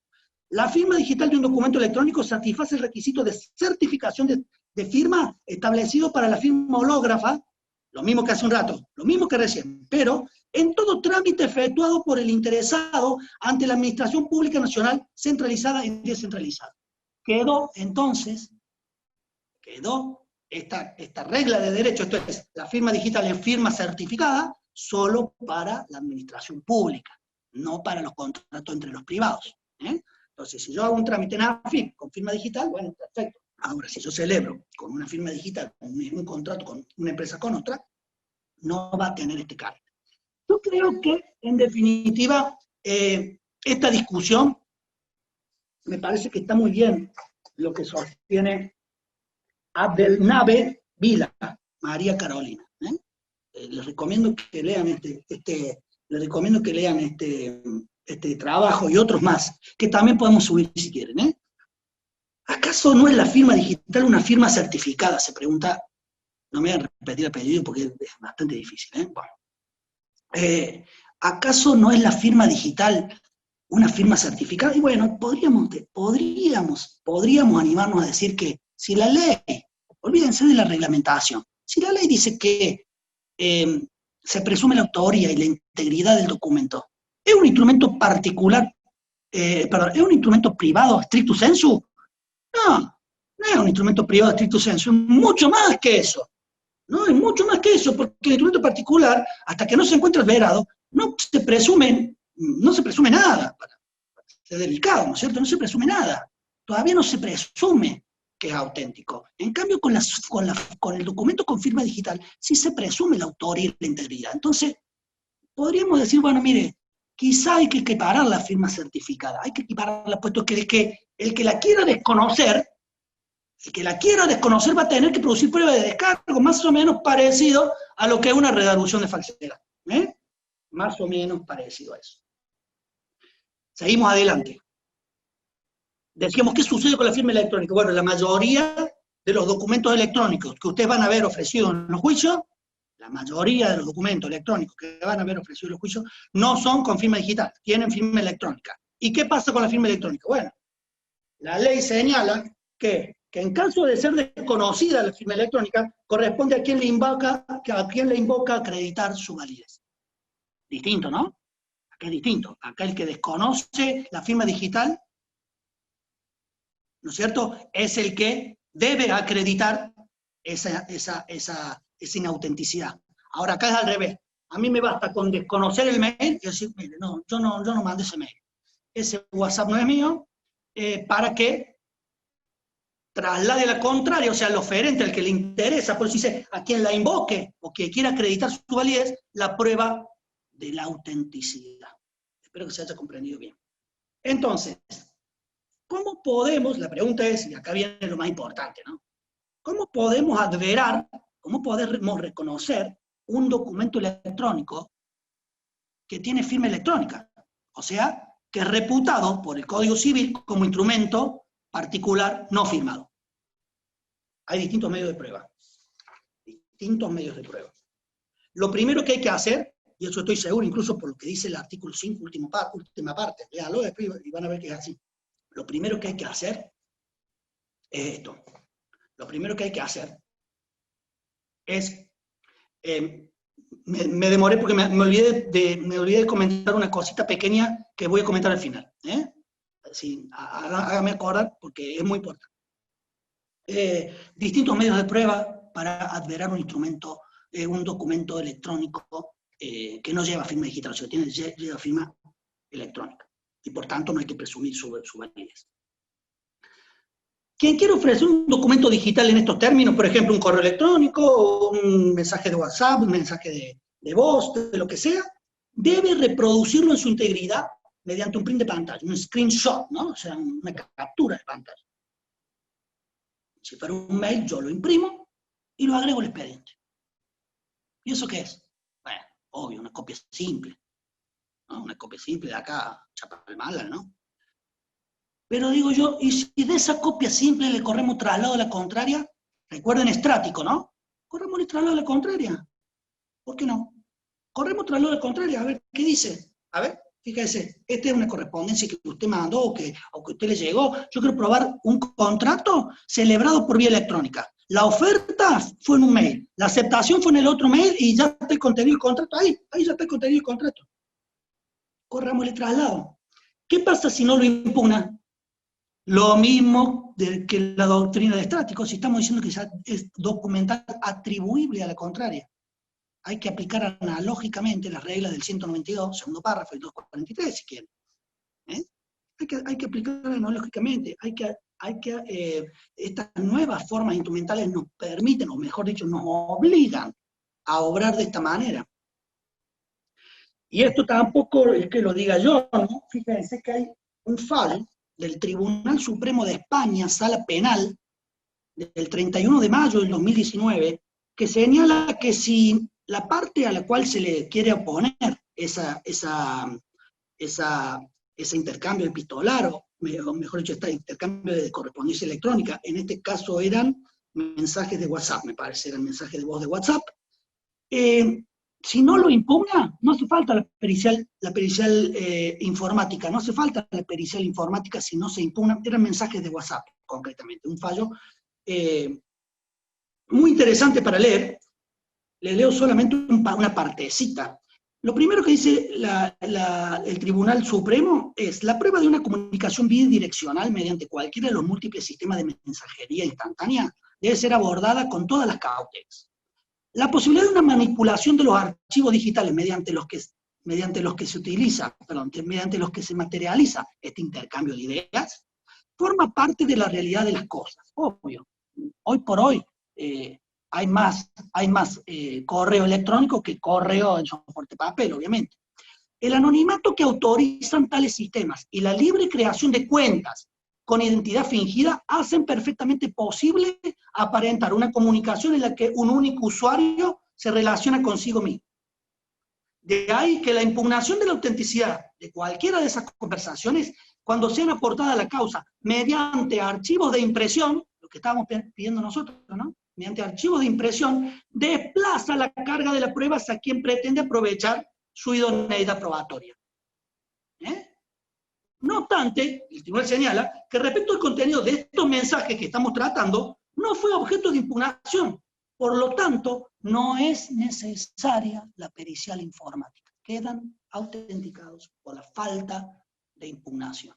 La firma digital de un documento electrónico satisface el requisito de certificación de firma establecido para la firma hológrafa, lo mismo que hace un rato, lo mismo que recién, pero en todo trámite efectuado por el interesado ante la Administración Pública Nacional centralizada y descentralizada. Quedó entonces, esta regla de derecho, esto es, la firma digital es firma certificada solo para la administración pública, no para los contratos entre los privados. Entonces, si yo hago un trámite en AFIP con firma digital, bueno, perfecto. Ahora, si yo celebro con una firma digital, un contrato con una empresa con otra, no va a tener este carácter. Yo creo que, en definitiva, esta discusión me parece que está muy bien lo que sostiene Abdelnabe Vila, María Carolina. Les recomiendo que lean este trabajo y otros más, que también podemos subir si quieren. ¿Acaso no es la firma digital una firma certificada? Se pregunta, no me voy a repetir el apellido porque es bastante difícil. Bueno. ¿Acaso no es la firma digital una firma certificada? Y bueno, podríamos animarnos a decir que si la ley, olvídense de la reglamentación, si la ley dice que se presume la autoría y la integridad del documento, ¿es un instrumento particular, ¿es un instrumento privado stricto sensu? No es un instrumento privado stricto sensu, es mucho más que eso. No, es mucho más que eso, porque el instrumento particular, hasta que no se encuentre verado, no se presume nada, para ser delicado, ¿no es cierto? No se presume nada. Todavía no se presume que es auténtico. En cambio, con el documento con firma digital, sí se presume la autoría y la integridad. Entonces, podríamos decir, bueno, mire, quizá hay que equiparar la firma certificada, hay que equipararla, puesto que el que la quiera desconocer, va a tener que producir pruebas de descargo, más o menos parecido a lo que es una redarución de falsedad. Más o menos parecido a eso. Seguimos adelante. Decíamos, ¿qué sucede con la firma electrónica? Bueno, la mayoría de los documentos electrónicos que ustedes van a ver ofrecidos en los juicios, la mayoría de los documentos electrónicos que van a ver ofrecidos en los juicios, no son con firma digital, tienen firma electrónica. ¿Y qué pasa con la firma electrónica? Bueno, la ley señala que en caso de ser desconocida la firma electrónica, corresponde a quien le invoca acreditar su validez. Distinto, ¿no? Acá es distinto. Acá el que desconoce la firma digital, ¿no es cierto?, es el que debe acreditar esa inautenticidad. Ahora, acá es al revés. A mí me basta con desconocer el mail y decir, mire, no, yo no mandé ese mail. Ese WhatsApp no es mío, para que traslade la contraria, o sea, al oferente, al que le interesa, por eso dice, a quien la invoque o que quiera acreditar su validez, la prueba de la autenticidad. Espero que se haya comprendido bien. Entonces, ¿cómo podemos, la pregunta es, y acá viene lo más importante, ¿no? ¿Cómo podemos cómo podemos reconocer un documento electrónico que tiene firma electrónica? O sea, que es reputado por el Código Civil como instrumento particular no firmado. Hay distintos medios de prueba. Lo primero que hay que hacer, y eso estoy seguro incluso por lo que dice el artículo 5, última parte, léalo después y van a ver que es así. Lo primero que hay que hacer es esto. Lo primero que hay que hacer es, me demoré porque me olvidé de comentar una cosita pequeña que voy a comentar al final. Sí, hágame acordar porque es muy importante. Distintos medios de prueba para adverar un instrumento, un documento electrónico que no lleva firma digital, o sea, lleva firma electrónica. Y por tanto no hay que presumir su validez. Quien quiere ofrecer un documento digital en estos términos, por ejemplo, un correo electrónico, un mensaje de WhatsApp, un mensaje de voz, de lo que sea, debe reproducirlo en su integridad mediante un print de pantalla, un screenshot, ¿no? O sea, una captura de pantalla. Si fuera un mail, yo lo imprimo y lo agrego al expediente. ¿Y eso qué es? Bueno, obvio, una copia simple. ¿No? Una copia simple de acá, Chapalmala, ¿no? Pero digo yo, ¿y si de esa copia simple le corremos traslado a la contraria? Recuerden estático, ¿no? Corremos el traslado a la contraria. ¿Por qué no? Corremos traslado a la contraria, a ver, ¿qué dice? A ver, fíjese, esta es una correspondencia que usted mandó o que usted le llegó. Yo quiero probar un contrato celebrado por vía electrónica. La oferta fue en un mail, la aceptación fue en el otro mail y ya está el contenido del contrato. Ahí ya está el contenido del contrato. Corramos el traslado. ¿Qué pasa si no lo impugna? Lo mismo que la doctrina de estáticos, si estamos diciendo que ya es documental atribuible a la contraria. Hay que aplicar analógicamente las reglas del 192, segundo párrafo, y 243, si quieren. Hay que aplicar analógicamente, estas nuevas formas instrumentales nos permiten, o mejor dicho, nos obligan a obrar de esta manera. Y esto tampoco es que lo diga yo, ¿no? Fíjense que hay un fallo del Tribunal Supremo de España, Sala Penal, del 31 de mayo del 2019, que señala que si la parte a la cual se le quiere oponer ese intercambio epistolar, o mejor dicho, este intercambio de correspondencia electrónica, en este caso eran mensajes de WhatsApp, me parece, eran mensajes de voz de WhatsApp, si no lo impugna, no hace falta la pericial informática, no hace falta la pericial informática si no se impugna, eran mensajes de WhatsApp, concretamente, un fallo muy interesante para leer. Les leo solamente una partecita. Lo primero que dice el Tribunal Supremo es: la prueba de una comunicación bidireccional mediante cualquiera de los múltiples sistemas de mensajería instantánea debe ser abordada con todas las cautelas. La posibilidad de una manipulación de los archivos digitales mediante los que se materializa este intercambio de ideas, forma parte de la realidad de las cosas, obvio. Hoy por hoy hay más correo electrónico que correo en soporte papel, obviamente. El anonimato que autorizan tales sistemas y la libre creación de cuentas con identidad fingida hacen perfectamente posible aparentar una comunicación en la que un único usuario se relaciona consigo mismo. De ahí que la impugnación de la autenticidad de cualquiera de esas conversaciones, cuando sean aportadas a la causa mediante archivos de impresión, lo que estábamos pidiendo nosotros, ¿no? Mediante archivos de impresión, desplaza la carga de la prueba hacia quien pretende aprovechar su idoneidad probatoria. No obstante, el tribunal señala que respecto al contenido de estos mensajes que estamos tratando, no fue objeto de impugnación. Por lo tanto, no es necesaria la pericial informática. Quedan autenticados por la falta de impugnación.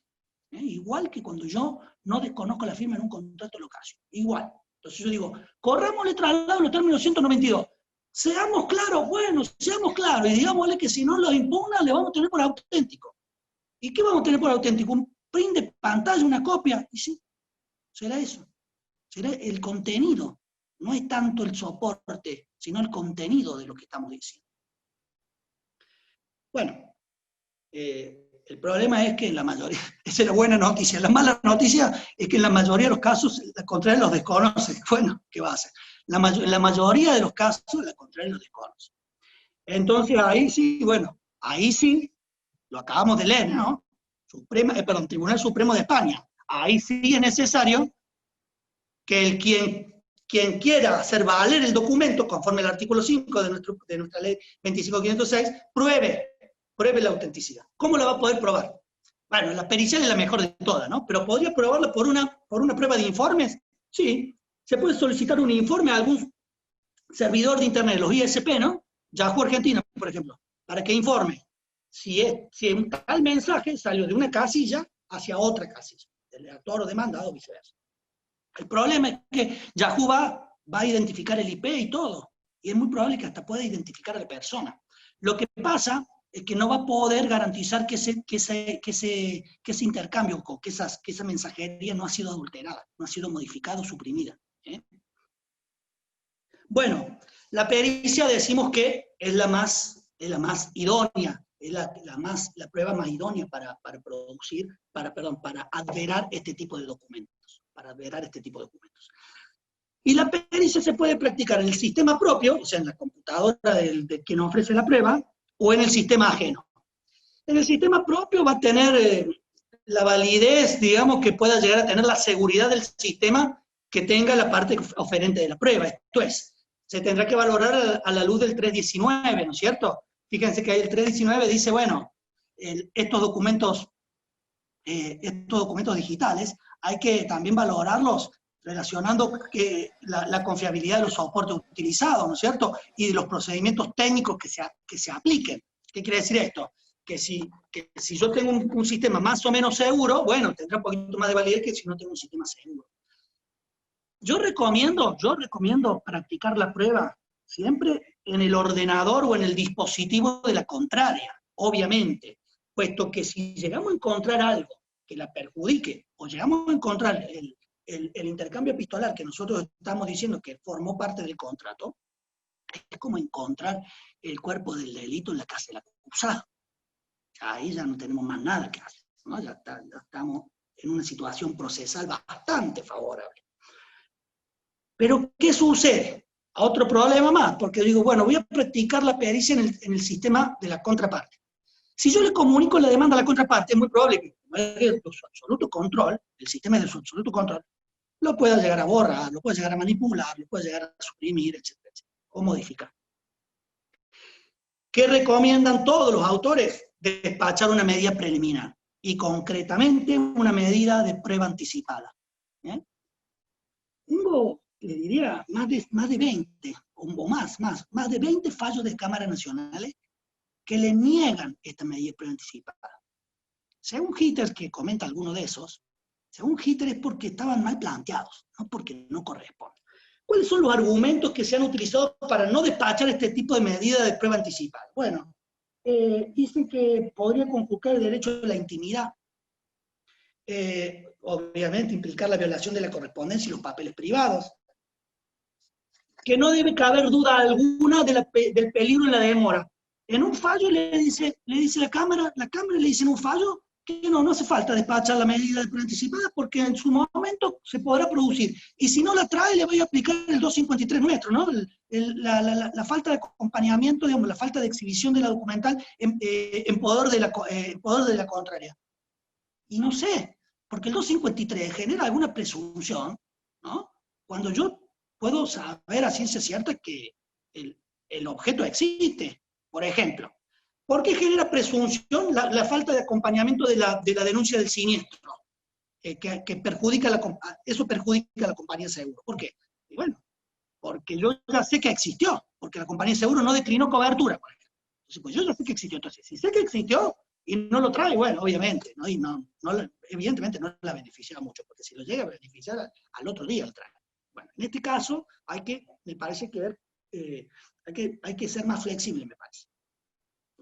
Igual que cuando yo no desconozco la firma en un contrato de locación. Igual. Entonces yo digo, corrámosle traslado en los términos 192. Seamos claros, bueno, seamos claros, y digámosle que si no lo impugna, le vamos a tener por auténtico. ¿Y qué vamos a tener por auténtico? ¿Un print de pantalla, una copia? Y sí, será eso. Será el contenido. No es tanto el soporte, sino el contenido de lo que estamos diciendo. Bueno, el problema es que en la mayoría, esa es la buena noticia. La mala noticia es que en la mayoría de los casos, la contraria los desconoce. Bueno, ¿qué va a hacer? La mayoría de los casos, la contraria los desconoce. Entonces ahí sí, bueno, ahí sí, lo acabamos de leer, ¿no? Tribunal Supremo de España. Ahí sí es necesario que quien quiera hacer valer el documento, conforme al artículo 5 de nuestra ley 25.506, pruebe la autenticidad. ¿Cómo la va a poder probar? Bueno, la pericial es la mejor de todas, ¿no? Pero ¿podría probarla por una prueba de informes? Sí. Se puede solicitar un informe a algún servidor de internet, los ISP, ¿no? Yahoo Argentina, por ejemplo, para que informe si un tal mensaje salió de una casilla hacia otra casilla, del autor o demandado o viceversa. El problema es que Yahoo va a identificar el IP y todo, y es muy probable que hasta pueda identificar a la persona. Lo que pasa es que no va a poder garantizar que ese intercambio, que esa mensajería no ha sido adulterada, no ha sido modificada o suprimida. Bueno, la pericia decimos que es la más idónea, es la prueba más idónea para adverar este tipo de documentos. Y la pericia se puede practicar en el sistema propio, o sea, en la computadora de quien ofrece la prueba, o en el sistema ajeno. En el sistema propio va a tener la validez, digamos, que pueda llegar a tener la seguridad del sistema que tenga la parte oferente de la prueba. Esto es, se tendrá que valorar a la luz del 319, ¿no es cierto? Fíjense que ahí el 319 dice, bueno, estos documentos digitales hay que también valorarlos relacionando la confiabilidad de los soportes utilizados, ¿no es cierto? Y de los procedimientos técnicos que se apliquen. ¿Qué quiere decir esto? Que si yo tengo un sistema más o menos seguro, bueno, tendrá un poquito más de validez que si no tengo un sistema seguro. Yo recomiendo practicar la prueba siempre en el ordenador o en el dispositivo de la contraria, obviamente, puesto que si llegamos a encontrar algo que la perjudique, o llegamos a encontrar el intercambio epistolar que nosotros estamos diciendo que formó parte del contrato, es como encontrar el cuerpo del delito en la casa del acusado. Ahí ya no tenemos más nada que hacer, ¿no? Ya estamos en una situación procesal bastante favorable. Pero, ¿qué sucede? Otro problema más, porque digo, bueno, voy a practicar la pericia en el sistema de la contraparte. Si yo le comunico la demanda a la contraparte, es muy probable que, como es su absoluto control, el sistema es de su absoluto control, lo pueda llegar a borrar, lo pueda llegar a manipular, lo pueda llegar a suprimir, etcétera, o modificar. ¿Qué recomiendan todos los autores? Despachar una medida preliminar, y concretamente una medida de prueba anticipada. Tengo, le diría, más de 20, o más de 20 fallos de cámaras nacionales que le niegan esta medida de prueba anticipada. Según Hitter, que comenta alguno de esos, según Hitter es porque estaban mal planteados, no porque no corresponden. ¿Cuáles son los argumentos que se han utilizado para no despachar este tipo de medida de prueba anticipada? Bueno, dicen que podría conculcar el derecho a la intimidad, obviamente implicar la violación de la correspondencia y los papeles privados, que no debe caber duda alguna del peligro y la demora. En un fallo le dice la Cámara le dice en un fallo que no hace falta despachar la medida de prueba anticipada porque en su momento se podrá producir. Y si no la trae, le voy a aplicar el 253 nuestro, ¿no? La falta de acompañamiento, digamos, la falta de exhibición de la documental en poder de la contraria. Y no sé, porque el 253 genera alguna presunción, ¿no? Cuando yo puedo saber a ciencia cierta que el objeto existe. Por ejemplo, ¿por qué genera presunción la falta de acompañamiento de la denuncia del siniestro? Que perjudica eso perjudica a la compañía de seguro. ¿Por qué? Y bueno, porque yo ya sé que existió, porque la compañía de seguro no declinó cobertura, por ejemplo. Entonces, pues yo ya sé que existió. Entonces, si sé que existió y no lo trae, bueno, obviamente, ¿no? Y evidentemente no la beneficia mucho, porque si lo llega a beneficiar, al otro día lo trae. Bueno, en este caso me parece que hay que ser más flexible, me parece,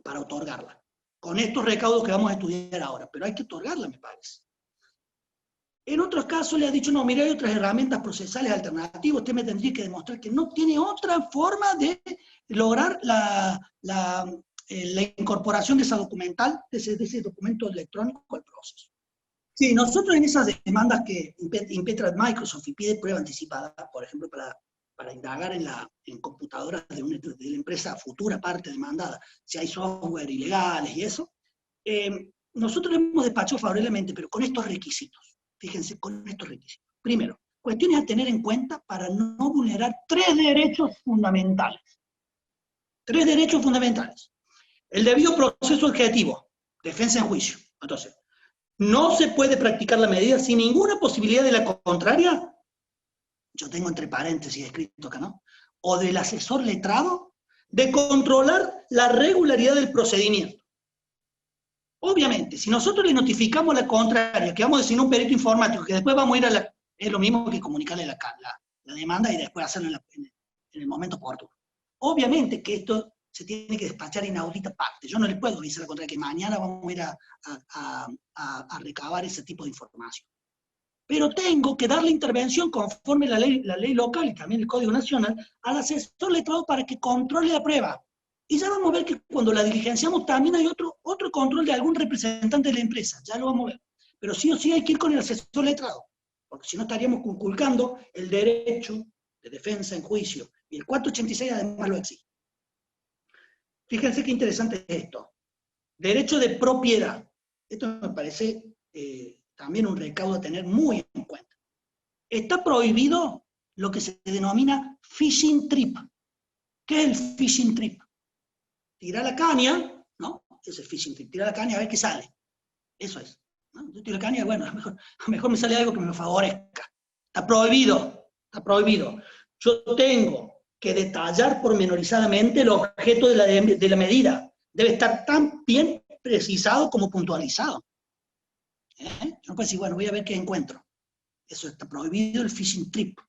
para otorgarla. Con estos recaudos que vamos a estudiar ahora, pero hay que otorgarla, me parece. En otros casos le ha dicho, no, mira, hay otras herramientas procesales alternativas, usted me tendría que demostrar que no tiene otra forma de lograr la incorporación de esa documental, de ese documento electrónico al proceso. Sí, nosotros en esas demandas que impetra Microsoft y pide prueba anticipada, por ejemplo, para indagar en computadoras de la empresa futura parte demandada, si hay software ilegales y eso, nosotros le hemos despachado favorablemente, pero con estos requisitos. Fíjense, con estos requisitos. Primero, cuestiones a tener en cuenta para no vulnerar 3 derechos fundamentales. 3 derechos fundamentales. El debido proceso objetivo, defensa en juicio. Entonces, no se puede practicar la medida sin ninguna posibilidad de la contraria, yo tengo entre paréntesis escrito acá, ¿no? O del asesor letrado, de controlar la regularidad del procedimiento. Obviamente, si nosotros le notificamos la contraria, que vamos a designar un perito informático, que después vamos a ir es lo mismo que comunicarle la demanda y después hacerlo en el momento oportuno. Obviamente que esto se tiene que despachar inaudita parte. Yo no le puedo decir la contraria que mañana vamos a ir a recabar ese tipo de información. Pero tengo que darle intervención conforme la ley local y también el Código Nacional al asesor letrado para que controle la prueba. Y ya vamos a ver que cuando la diligenciamos también hay otro control de algún representante de la empresa, ya lo vamos a ver. Pero sí o sí hay que ir con el asesor letrado, porque si no estaríamos conculcando el derecho de defensa en juicio, y el 486 además lo exige. Fíjense qué interesante es esto. Derecho de propiedad. Esto me parece también un recaudo a tener muy en cuenta. Está prohibido lo que se denomina fishing trip. ¿Qué es el fishing trip? Tira la caña, ¿no? Ese es fishing trip. Tira la caña a ver qué sale. Eso es, ¿no? Yo tiro la caña y bueno, a lo mejor me sale algo que me favorezca. Está prohibido, está prohibido. Yo tengo que detallar pormenorizadamente el objeto de la medida. Debe estar tan bien precisado como puntualizado. Yo no puedo decir, bueno, voy a ver qué encuentro. Eso está prohibido, el fishing trip.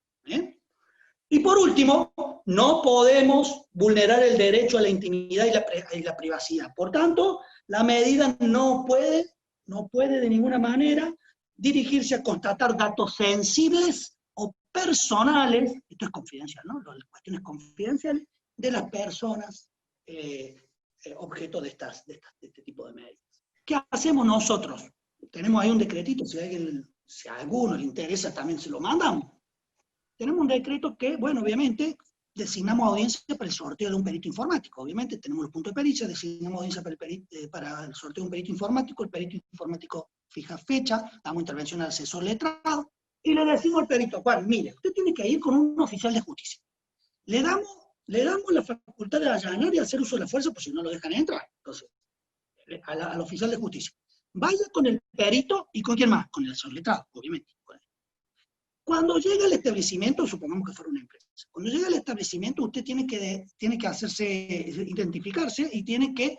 Y por último, no podemos vulnerar el derecho a la intimidad y la privacidad. Por tanto, la medida no puede de ninguna manera dirigirse a constatar datos sensibles o personales, esto es confidencial, ¿no? Las cuestiones confidenciales de las personas objeto de este tipo de medidas. ¿Qué hacemos nosotros? Tenemos ahí un decretito, si a alguno le interesa también se lo mandamos. Tenemos un decreto que, bueno, obviamente, designamos audiencia para el sorteo de un perito informático. Obviamente tenemos los puntos de pericia, designamos audiencia para el sorteo de un perito informático, el perito informático fija fecha, damos intervención al asesor letrado, y le decimos al perito, Juan, mire, usted tiene que ir con un oficial de justicia. Le damos la facultad de allanar y hacer uso de la fuerza, por si no lo dejan entrar. Entonces, al oficial de justicia. Vaya con el perito y con quién más, con el asesor letrado, obviamente. Cuando llega al establecimiento, supongamos que fuera una empresa, cuando llega al establecimiento usted tiene que identificarse y tiene que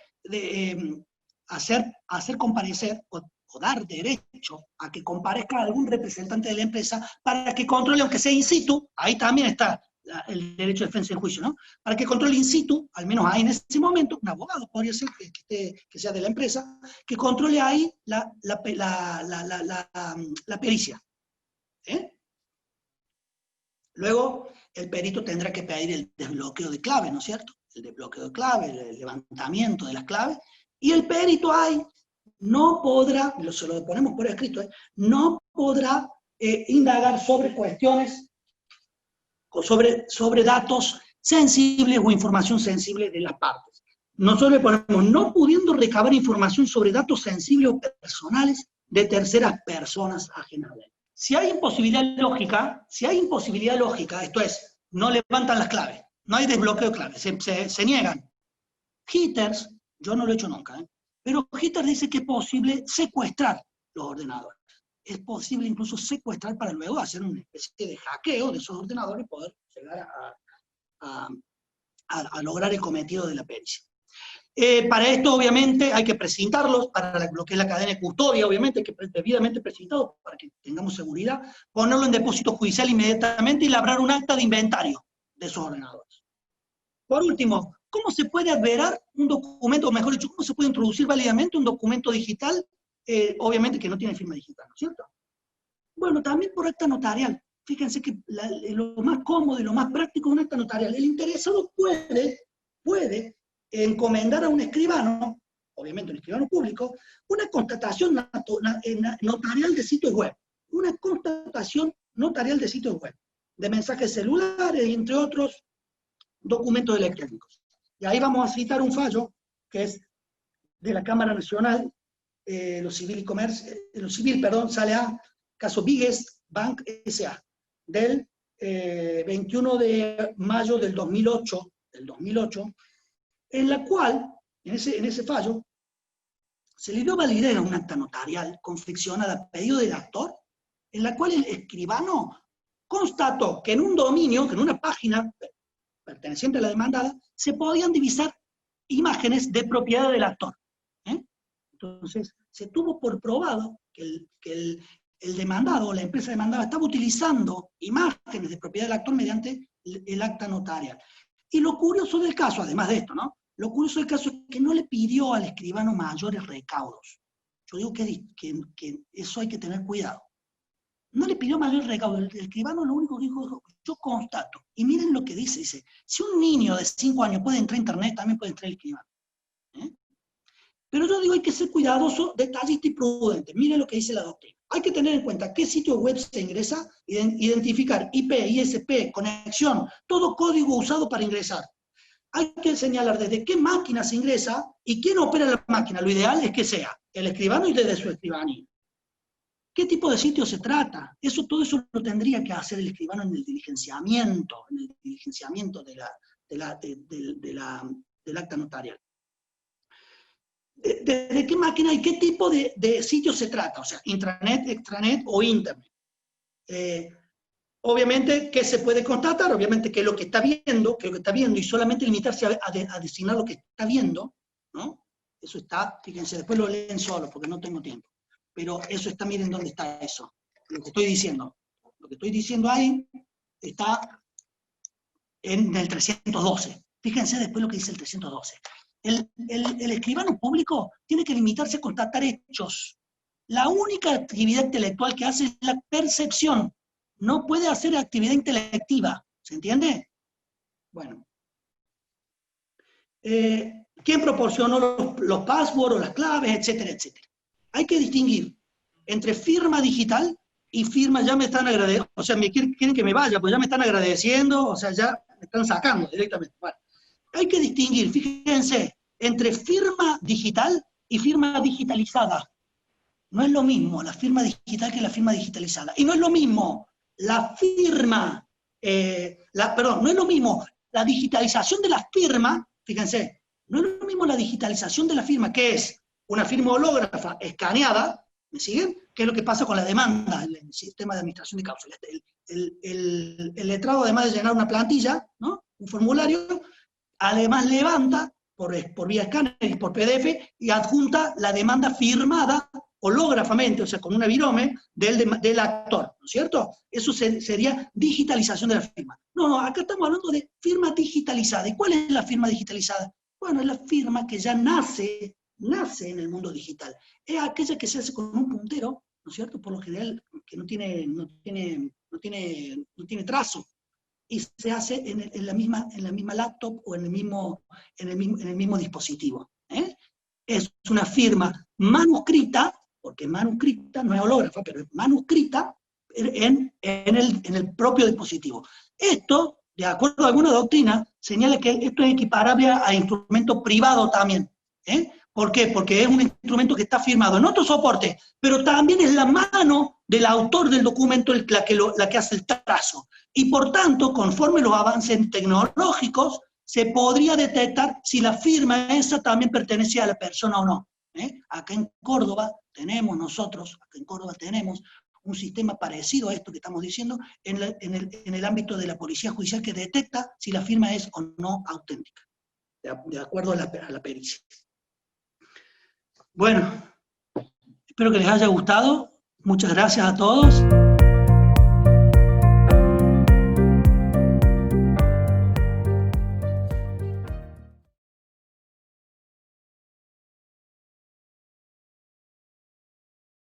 hacer comparecer o dar derecho a que comparezca algún representante de la empresa para que controle, aunque sea in situ, ahí también está el derecho de defensa en juicio, ¿no? Para que controle in situ, al menos ahí en ese momento, un abogado podría ser que sea de la empresa, que controle ahí la pericia. Luego, el perito tendrá que pedir el desbloqueo de clave, ¿no es cierto? El desbloqueo de clave, el levantamiento de las claves, y el perito ahí no podrá, se lo ponemos por escrito, no podrá indagar sobre cuestiones, sobre datos sensibles o información sensible de las partes. Nosotros le ponemos, no pudiendo recabar información sobre datos sensibles o personales de terceras personas ajenas a él. Si hay imposibilidad lógica, esto es, no levantan las claves, no hay desbloqueo de claves, se niegan. Hitters, yo no lo he hecho nunca, pero Hitters dice que es posible secuestrar los ordenadores. Es posible incluso secuestrar para luego hacer una especie de hackeo de esos ordenadores y poder llegar a lograr el cometido de la pericia. Para esto, obviamente, hay que precintarlos, para lo que es la cadena de custodia, obviamente, hay que debidamente precintados para que tengamos seguridad, ponerlo en depósito judicial inmediatamente y labrar un acta de inventario de esos ordenadores. Por último, ¿cómo se puede adverar un documento, o mejor dicho, cómo se puede introducir válidamente un documento digital, obviamente que no tiene firma digital, ¿no es cierto? Bueno, también por acta notarial. Fíjense que lo más cómodo y lo más práctico es un acta notarial. El interesado puede encomendar a un escribano, obviamente un escribano público, una constatación notarial de sitios web. Una constatación notarial de sitios web, de mensajes celulares, entre otros documentos electrónicos. Y ahí vamos a citar un fallo, que es de la Cámara Nacional, lo civil, sale a caso Biggest Bank S.A., del 21 de mayo del 2008, en la cual, en ese fallo, se le dio validez a un acta notarial confeccionada a pedido del actor, en la cual el escribano constató que en un dominio, que en una página perteneciente a la demandada, se podían divisar imágenes de propiedad del actor. Entonces, se tuvo por probado que el demandado o la empresa demandada estaba utilizando imágenes de propiedad del actor mediante el acta notarial. Y lo curioso del caso, además de esto, ¿no? Lo curioso del caso es que no le pidió al escribano mayores recaudos. Yo digo que eso hay que tener cuidado. No le pidió mayores recaudos. El escribano lo único que dijo, yo constato. Y miren lo que dice, si un niño de 5 años puede entrar a internet, también puede entrar el escribano. Pero yo digo, hay que ser cuidadoso, detallista y prudente. Miren lo que dice la doctrina. Hay que tener en cuenta qué sitio web se ingresa, identificar IP, ISP, conexión, todo código usado para ingresar. Hay que señalar desde qué máquina se ingresa y quién opera la máquina. Lo ideal es que sea el escribano y desde su escribanía. ¿Qué tipo de sitio se trata? Todo eso lo tendría que hacer el escribano en el diligenciamiento del acta notarial. ¿De qué máquina y qué tipo de sitio se trata? O sea, intranet, extranet o internet. Obviamente, ¿qué se puede constatar? Obviamente que lo que está viendo, y solamente limitarse a designar lo que está viendo, ¿no? Eso está, fíjense, después lo leen solo porque no tengo tiempo. Pero eso está, miren dónde está eso, lo que estoy diciendo. Lo que estoy diciendo ahí está en el 312. Fíjense después lo que dice el 312. El escribano público tiene que limitarse a constatar hechos. La única actividad intelectual que hace es la percepción. No puede hacer actividad intelectiva. ¿Se entiende? Bueno. ¿Quién proporcionó los passwords o las claves, etcétera, etcétera? Hay que distinguir entre firma digital y firma, ya me están agradeciendo, o sea, quieren que me vaya, pues ya me están agradeciendo, o sea, ya me están sacando directamente. Bueno, hay que distinguir, fíjense, entre firma digital y firma digitalizada. No es lo mismo la firma digital que la firma digitalizada. Y no es lo mismo la firma, no es lo mismo la digitalización de la firma, fíjense, no es lo mismo la digitalización de la firma, que es una firma hológrafa escaneada, ¿me siguen? ¿Qué es lo que pasa con la demanda en el sistema de administración de causas? El letrado, además de llenar una plantilla, ¿no? Un formulario, además levanta por vía escáner y por PDF y adjunta la demanda firmada hológrafamente, o sea, con una virome del actor, ¿no es cierto? Eso sería digitalización de la firma. No, acá estamos hablando de firma digitalizada. ¿Y cuál es la firma digitalizada? Bueno, es la firma que ya nace en el mundo digital. Es aquella que se hace con un puntero, ¿no es cierto? Por lo general, que no tiene trazo, y se hace en la misma laptop o en el mismo dispositivo. Es una firma manuscrita, porque manuscrita no es hológrafa, pero es manuscrita en el propio dispositivo. Esto, de acuerdo a alguna doctrina, señala que esto es equiparable a instrumento privado también. ¿Por qué? Porque es un instrumento que está firmado en otro soporte, pero también es la mano del autor del documento la que hace el trazo. Y por tanto, conforme los avances tecnológicos, se podría detectar si la firma esa también pertenece a la persona o no. Acá en Córdoba tenemos un sistema parecido a esto que estamos diciendo en el ámbito de la policía judicial que detecta si la firma es o no auténtica, de acuerdo a la pericia. Bueno, espero que les haya gustado. Muchas gracias a todos.